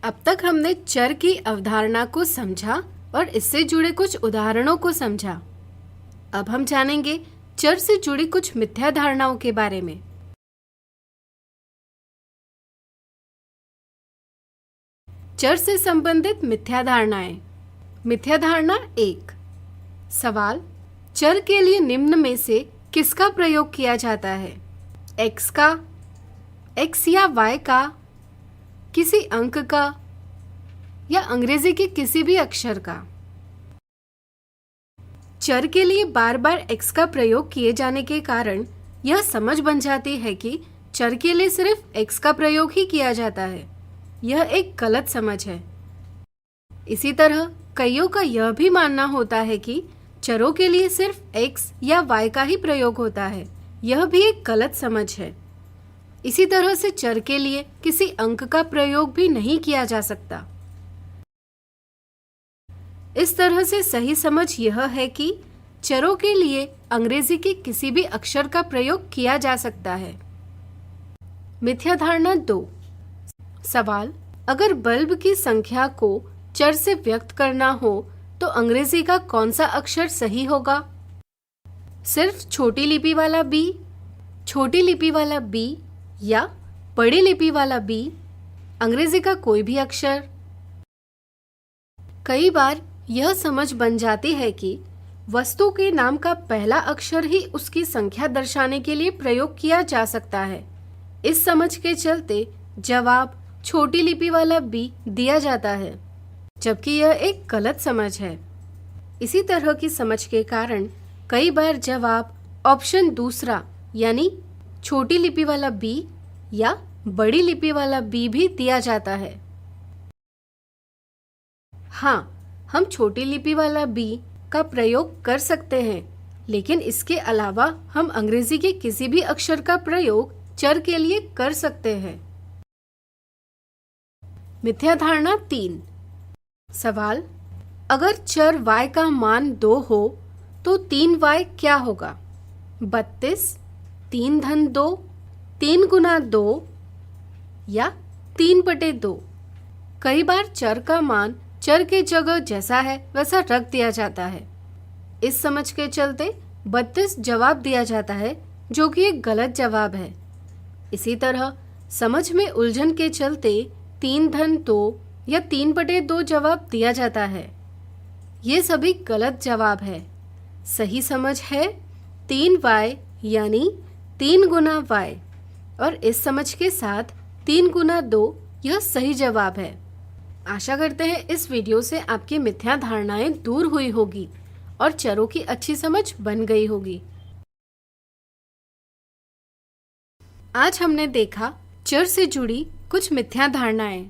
अब तक हमने चर की अवधारणा को समझा और इससे जुड़े कुछ उदाहरणों को समझा। अब हम जानेंगे चर से जुड़ी कुछ मिथ्या धारणाओं के बारे में। चर से संबंधित मिथ्या धारणाएं। मिथ्या धारणा 1। सवाल, चर के लिए निम्न में से किसका प्रयोग किया जाता है? x का, x या y का, किसी अंक का या अंग्रेजी के किसी भी अक्षर का। चर के लिए बार बार x का प्रयोग किए जाने के कारण यह समझ बन जाती है कि चर के लिए सिर्फ x का प्रयोग ही किया जाता है। यह एक गलत समझ है। इसी तरह कईयों का यह भी मानना होता है कि चरों के लिए सिर्फ x या y का ही प्रयोग होता है। यह भी एक गलत समझ है। इसी तरह से चर के लिए किसी अंक का प्रयोग भी नहीं किया जा सकता। इस तरह से सही समझ यह है कि चरों के लिए अंग्रेजी के किसी भी अक्षर का प्रयोग किया जा सकता है। मिथ्या धारणा 2। सवाल, अगर बल्ब की संख्या को चर से व्यक्त करना हो तो अंग्रेजी का कौन सा अक्षर सही होगा? सिर्फ छोटी लिपि वाला B, छोटी लिपि वाला B या बड़ी लिपि वाला B, अंग्रेजी का कोई भी अक्षर? कई बार यह समझ बन जाती है कि वस्तु के नाम का पहला अक्षर ही उसकी संख्या दर्शाने के लिए प्रयोग किया जा सकता है। इस समझ के चलते जवाब छोटी लिपि वाला B दिया जाता है, जबकि यह एक गलत समझ है। इसी तरह की समझ के कारण कई बार जवाब ऑप्शन दूसरा यानी छोटी लिपि वाला B या बड़ी लिपि वाला B भी दिया जाता है। हाँ, हम छोटी लिपि वाला B का प्रयोग कर सकते हैं, लेकिन इसके अलावा हम अंग्रेजी के किसी भी अक्षर का प्रयोग चर के लिए कर सकते हैं। मिथ्या धारणा 3। सवाल, अगर चर y का मान 2 हो तो 3y क्या होगा? 32, 3 धन 2, 3 गुना 2 या 3/2। कई बार चर का मान चर के जगह जैसा है वैसा रख दिया जाता है। इस समझ के चलते 32 जवाब दिया जाता है, जो कि एक गलत जवाब है। इसी तरह समझ में उलझन के चलते 3 धन 2 या 3/2 जवाब दिया जाता है। ये सभी गलत जवाब है। सही समझ है 3y यानी 3 गुना y, और इस समझ के साथ 3 गुना 2 यह सही जवाब है। आशा करते हैं इस वीडियो से आपकी मिथ्या धारणाएं दूर हुई होगी और चरों की अच्छी समझ बन गई होगी। आज हमने देखा चर से जुड़ी कुछ मिथ्या धारणाएं।